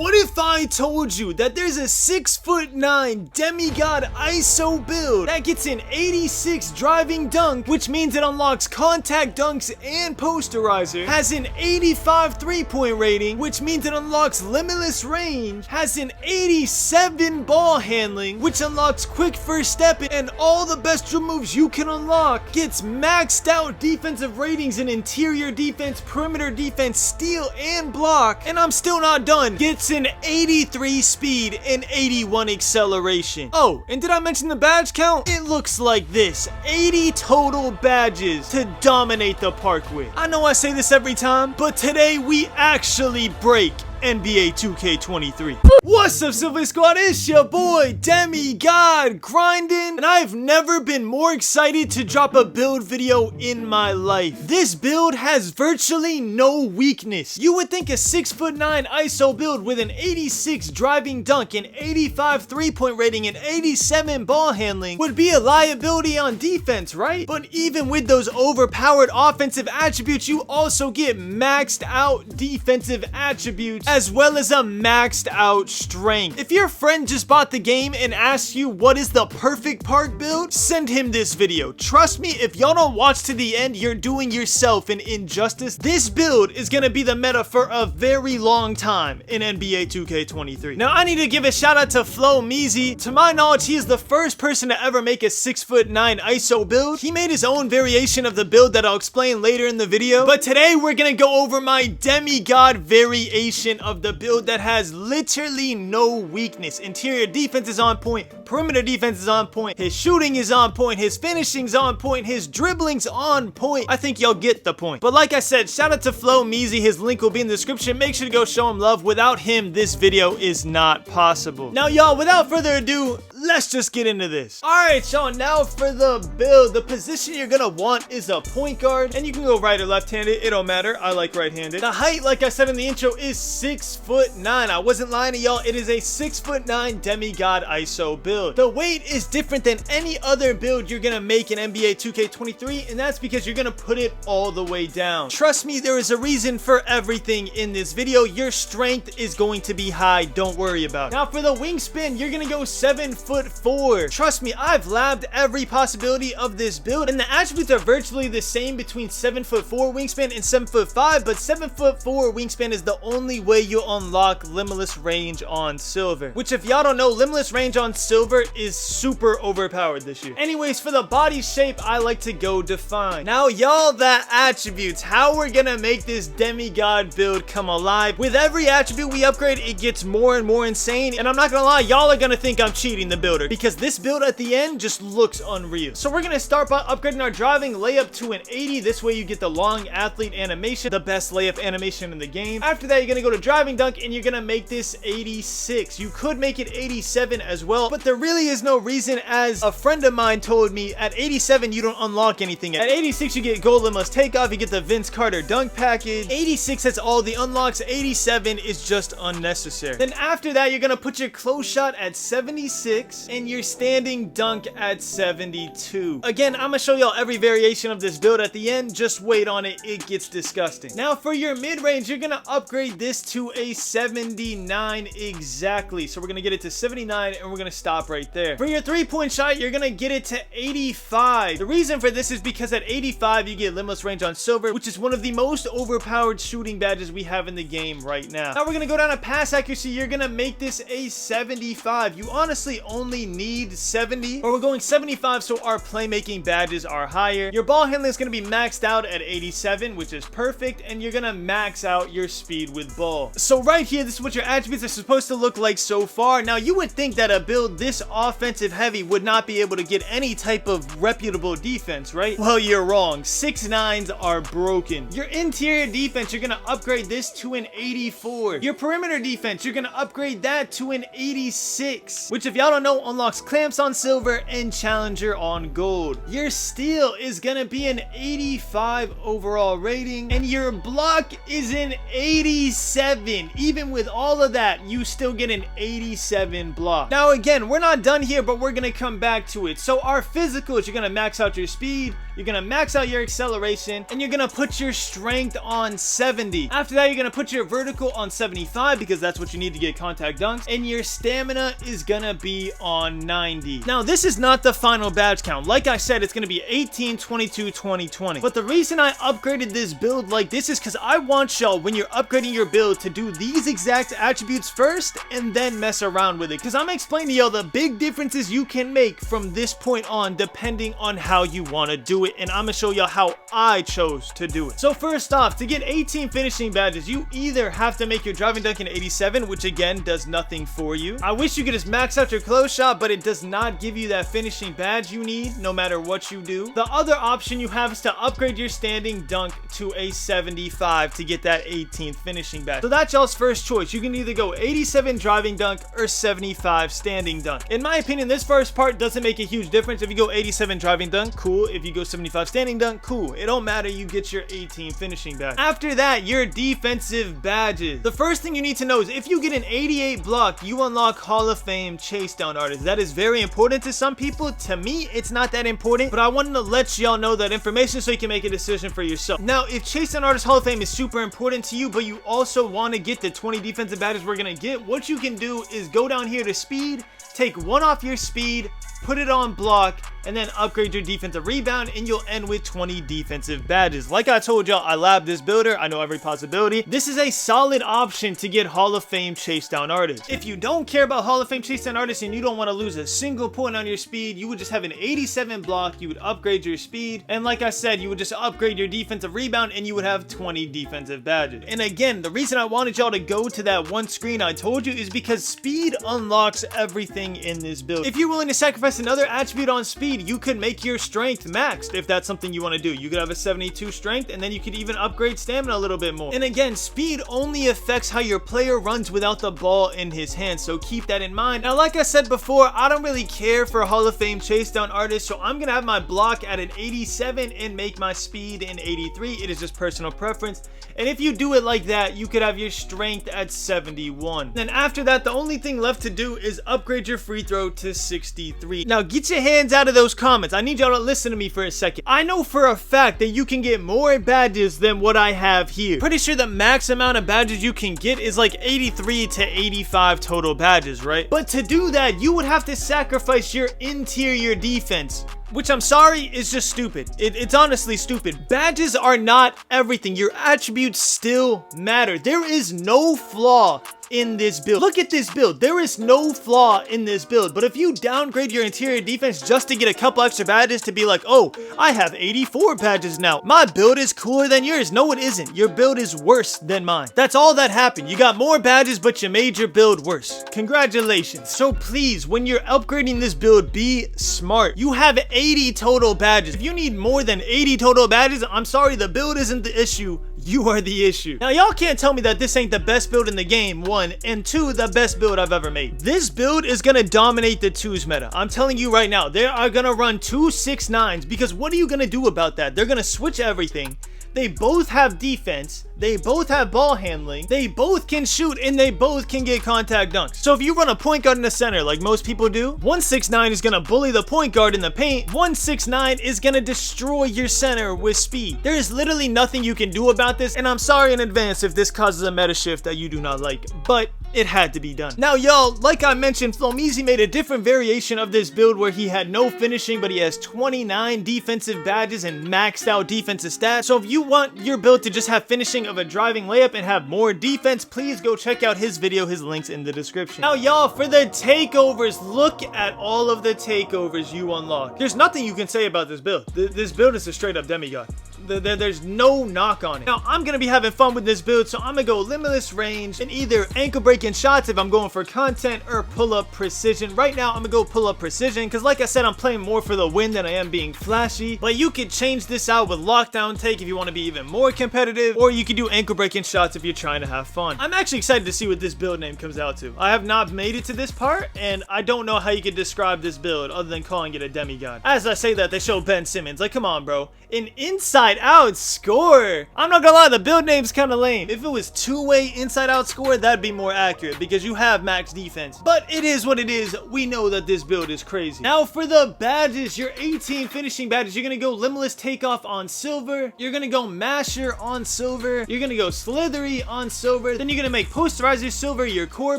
What if I told you that there's a 6'9" demigod ISO build that gets an 86 driving dunk, which means it unlocks contact dunks and posterizer, has an 85 3-point rating, which means it unlocks limitless range, has an 87 ball handling, which unlocks quick first step and all the best dribble moves you can unlock, gets maxed out defensive ratings in interior defense, perimeter defense, steal, and block, and I'm still not done, gets an 83 speed and 81 acceleration. Oh, and did I mention the badge count? It looks like this: 80 total badges to dominate the park with. I know I say this every time, but today we actually break NBA 2K23. What's up, Silver Squad? It's your boy Demigod grinding, and I've never been more excited to drop a build video in my life. This build has virtually no weakness. You would think a 6'9" ISO build with an 86 driving dunk, an 85 3-point rating, and 87 ball handling would be a liability on defense, right? But even with those overpowered offensive attributes, you also get maxed out defensive attributes as well as a maxed out strength. If your friend just bought the game and asks you what is the perfect park build, send him this video. Trust me, if y'all don't watch to the end, you're doing yourself an injustice. This build is gonna be the meta for a very long time in NBA 2K23. Now, I need to give a shout out to FLOMEEZY. To my knowledge, he is the first person to ever make a 6'9" ISO build. He made his own variation of the build that I'll explain later in the video. But today, we're gonna go over my demigod variation of the build that has literally no weakness. Interior defense is on point, perimeter defense is on point, his shooting is on point, his finishing's on point, his dribbling's on point. I think y'all get the point. But like I said, shout out to FLOMEEZY. His link will be in the description. Make sure to go show him love. Without him, this video is not possible. Now, y'all, without further ado, let's just get into this. Alright, y'all, now for the build. The position you're gonna want is a point guard, and you can go right or left-handed. It don't matter. I like right-handed. The height, like I said in the intro, is 6'9". I wasn't lying to y'all. It is a 6'9" demigod ISO build. The weight is different than any other build you're gonna make in NBA 2K23, and that's because you're gonna put it all the way down. Trust me, there is a reason for everything in this video. Your strength is going to be high. Don't worry about it. Now, for the wingspan, you're gonna go 7'4". Trust me, I've labbed every possibility of this build, and the attributes are virtually the same between 7'4" wingspan and 7'5", but 7'4" wingspan is the only way you unlock limitless range on silver, which, if y'all don't know, limitless range on silver is super overpowered this year. Anyways, for the body shape, I like to go define. Now, y'all, the attributes, how we're gonna make this demigod build come alive. With every attribute we upgrade, it gets more and more insane, and I'm not gonna lie, y'all are gonna think I'm cheating the builder, because this build at the end just looks unreal. So we're gonna start by upgrading our driving layup to an 80. This way you get the long athlete animation, the best layup animation in the game. After that, you're gonna go to driving dunk, and you're gonna make this 86. You could make it 87 as well, but there really is no reason. As a friend of mine told me, at 87 you don't unlock anything. At 86 you get gold limitless takeoff, you get the Vince Carter dunk package. 86 has all the unlocks. 87 is just unnecessary. Then after that, you're gonna put your close shot at 76 and your standing dunk at 72. Again, I'm gonna show y'all every variation of this build at the end. Just wait on it. It gets disgusting. Now, for your mid-range, you're gonna upgrade this to a 79 exactly. So we're gonna get it to 79 and we're gonna stop right there. For your 3-point shot, you're gonna get it to 85. The reason for this is because at 85 you get limitless range on silver, which is one of the most overpowered shooting badges we have in the game right now. Now we're gonna go down to pass accuracy. You're gonna make this a 75. You honestly only need 70, or we're going 75 so our playmaking badges are higher. Your ball handling is gonna be maxed out at 87, which is perfect, and you're gonna max out your speed with ball. So right here, this is what your attributes are supposed to look like so far. Now, you would think that a build this offensive heavy would not be able to get any type of reputable defense, right? Well, you're wrong. 6'9s are broken. Your interior defense, you're gonna upgrade this to an 84. Your perimeter defense, you're gonna upgrade that to an 86, which, if y'all don't know, unlocks clamps on silver and challenger on gold. Your steal is gonna be an 85 overall rating, and your block is an 87. Even with all of that, you still get an 87 block. Now again, we're not done here, but we're gonna come back to it. So our physicals, you're gonna max out your speed, you're gonna max out your acceleration, and you're gonna put your strength on 70. After that, you're gonna put your vertical on 75 because that's what you need to get contact dunks, and your stamina is gonna be on 90. Now, this is not the final badge count. Like I said, it's gonna be 18, 22, 20, 20. But the reason I upgraded this build like this is because I want y'all, when you're upgrading your build, to do these exact attributes first and then mess around with it, because I'm gonna explain to y'all the big differences you can make from this point on depending on how you want to do it, and I'm gonna show y'all how I chose to do it. So first off, to get 18 finishing badges, you either have to make your driving dunk in 87, which again does nothing for you. I wish you could just max out your close shot, but it does not give you that finishing badge you need no matter what you do. The other option you have is to upgrade your standing dunk to a 75 to get that 18th finishing badge. So that's y'all's first choice. You can either go 87 driving dunk or 75 standing dunk. In my opinion, this first part doesn't make a huge difference. If you go 87 driving dunk, cool. If you go 75 standing dunk, cool. It don't matter, you get your 18 finishing badge. After that, your defensive badges. The first thing you need to know is if you get an 88 block, you unlock Hall of Fame chase down artist. That is very important to some people. To me, it's not that important, but I wanted to let y'all know that information so you can make a decision for yourself. Now, if chase down artist Hall of Fame is super important to you, but you also want to get the 20 defensive badges we're gonna get, what you can do is go down here to speed, take one off your speed, put it on block, and then upgrade your defensive rebound, and you'll end with 20 defensive badges. Like I told y'all, I labbed this builder. I know every possibility. This is a solid option to get Hall of Fame chase down artists. If you don't care about Hall of Fame chase down artists and you don't want to lose a single point on your speed, you would just have an 87 block, you would upgrade your speed, and like I said, you would just upgrade your defensive rebound, and you would have 20 defensive badges. And again, the reason I wanted y'all to go to that one screen I told you is because speed unlocks everything in this build. If you're willing to sacrifice another attribute on speed, you could make your strength maxed if that's something you want to do. You could have a 72 strength, and then you could even upgrade stamina a little bit more. And again, speed only affects how your player runs without the ball in his hand, so keep that in mind. Now, like I said before, I don't really care for Hall of Fame chase down artists, so I'm gonna have my block at an 87 and make my speed an 83. It is just personal preference. And if you do it like that, you could have your strength at 71. Then after that, the only thing left to do is upgrade your free throw to 63. Now, get your hands out of those comments. I need y'all to listen to me for a second. I know for a fact that you can get more badges than what I have here. Pretty sure the max amount of badges you can get is like 83 to 85 total badges, right? But to do that, you would have to sacrifice your interior defense, which I'm sorry is just stupid. It's honestly stupid. Badges are not everything. Your attributes still matter. There is no flaw in this build. Look at this build. There is no flaw in this build. But if you downgrade your interior defense just to get a couple extra badges to be like, oh, I have 84 badges now, my build is cooler than yours. No, it isn't. Your build is worse than mine. That's all that happened. You got more badges, but you made your build worse. Congratulations. So please, when you're upgrading this build, be smart. You have 80 total badges. If you need more than 80 total badges, I'm sorry, the build isn't the issue. You are the issue. Now, y'all can't tell me that this ain't the best build in the game, one, and two, the best build I've ever made. This build is gonna dominate the twos meta. I'm telling you right now, they are gonna run 2 6-9s, because what are you gonna do about that? They're gonna switch everything. They both have defense, they both have ball handling, they both can shoot, and they both can get contact dunks. So if you run a point guard in the center like most people do, 169 is gonna bully the point guard in the paint. 169 is gonna destroy your center with speed. There is literally nothing you can do about this, and I'm sorry in advance if this causes a meta shift that you do not like, but it had to be done. Now, y'all, like I mentioned, FLOMEEZY made a different variation of this build where he had no finishing, but he has 29 defensive badges and maxed out defensive stats. So if you want your build to just have finishing of a driving layup and have more defense, please go check out his video. His link's in the description. Now, y'all, for the takeovers, look at all of the takeovers you unlock. There's nothing you can say about this build. This build is a straight up demigod. There's no knock on it. Now, I'm gonna be having fun with this build, so I'm gonna go limitless range and either ankle breaking shots if I'm going for content, or pull up precision. Right now, I'm gonna go pull up precision because, like I said, I'm playing more for the win than I am being flashy. But you could change this out with lockdown take if you want to be even more competitive, or you could do ankle breaking shots if you're trying to have fun. I'm actually excited to see what this build name comes out to. I have not made it to this part, and I don't know how you could describe this build other than calling it a demigod. As I say that, they show Ben Simmons. Like, come on, bro. An inside out score. I'm not gonna lie, the build name's kind of lame. If it was two-way inside out score, that'd be more accurate because you have max defense. But it is what it is. We know that this build is crazy. Now for the badges, your 18 finishing badges, you're gonna go Limitless Takeoff on silver. You're gonna go Masher on silver. You're gonna go Slithery on silver. Then you're gonna make Posterizer silver your core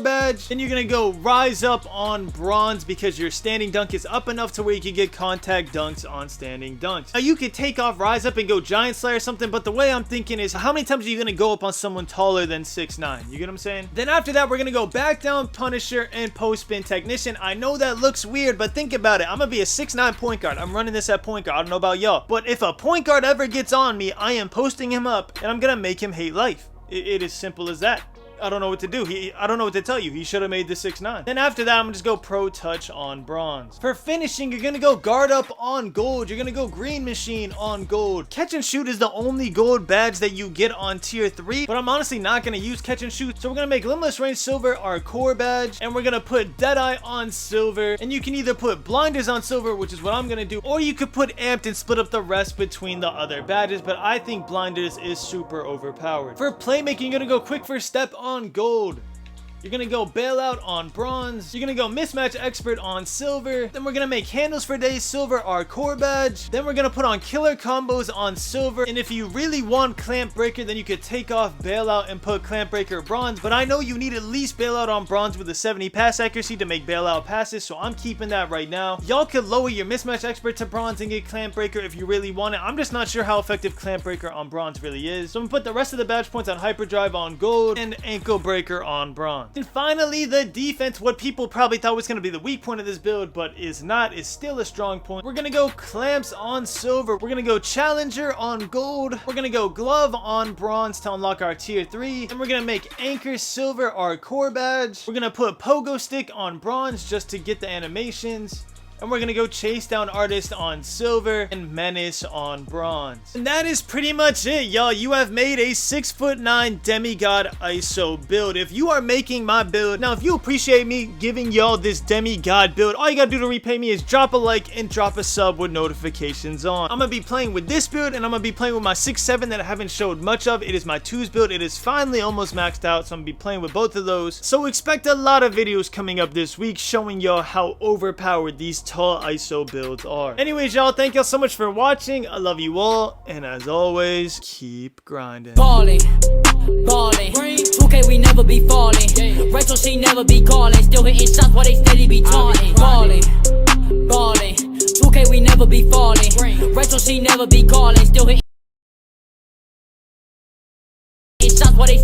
badge. Then you're gonna go Rise Up on bronze because your standing dunk is up enough to where you can get contact dunks on standing dunks. Now you could take off Rise Up and go Giant Slayer or something, but the way I'm thinking is how many times are you gonna go up on someone taller than 6'9"? You get what I'm saying? Then after that, we're gonna go Back Down Punisher and Post Spin Technician. I know that looks weird, but think about it. I'm gonna be a 6'9" point guard. I'm running this at point guard. I don't know about y'all, but if a point guard ever gets on me, I am posting him up and I'm gonna make him hate life. It is simple as that. I don't know what to do. I don't know what to tell you. He should have made the 6'9". Then after that, I'm gonna just go Pro Touch on bronze. For finishing, you're gonna go Guard Up on gold. You're gonna go Green Machine on gold. Catch and Shoot is the only gold badge that you get on tier 3, but I'm honestly not gonna use Catch and Shoot. So we're gonna make Limitless Range silver our core badge, and we're gonna put Deadeye on silver. And you can either put Blinders on silver, which is what I'm gonna do, or you could put Amped and split up the rest between the other badges, but I think Blinders is super overpowered. For playmaking, you're gonna go Quick First Step on gold. You're gonna go Bailout on bronze. You're gonna go Mismatch Expert on silver. Then we're gonna make Handles for Days silver our core badge. Then we're gonna put on Killer Combos on silver. And if you really want Clamp Breaker, then you could take off Bailout and put Clamp Breaker bronze. But I know you need at least Bailout on bronze with a 70 pass accuracy to make Bailout passes, so I'm keeping that right now. Y'all could lower your Mismatch Expert to bronze and get Clamp Breaker if you really want it. I'm just not sure how effective Clamp Breaker on bronze really is. So I'm gonna put the rest of the badge points on Hyperdrive on gold and Ankle Breaker on bronze. And finally, the defense, what people probably thought was going to be the weak point of this build, but is not, is still a strong point. We're going to go Clamps on silver. We're going to go Challenger on gold. We're going to go Glove on bronze to unlock our tier 3. And we're going to make Anchor silver our core badge. We're going to put Pogo Stick on bronze just to get the animations. And we're gonna go Chase Down Artist on silver and Menace on bronze. And that is pretty much it, y'all. You have made a 6'9" Demigod ISO build. If you are making my build, now if you appreciate me giving y'all this Demigod build, all you gotta do to repay me is drop a like and drop a sub with notifications on. I'm gonna be playing with this build and I'm gonna be playing with my 6'7" that I haven't showed much of. It is my 2's build. It is finally almost maxed out, so I'm gonna be playing with both of those. So expect a lot of videos coming up this week showing y'all how overpowered these tall ISO builds are. Anyways, y'all, thank y'all so much for watching. I love you all, and as always, keep grinding. Ballin', 2K we never be falling. Retro she never be calling. Still hitting shots while they steady be taunting. Ballin', 2K we never be falling. Retro she never be calling. Still hitting shots while they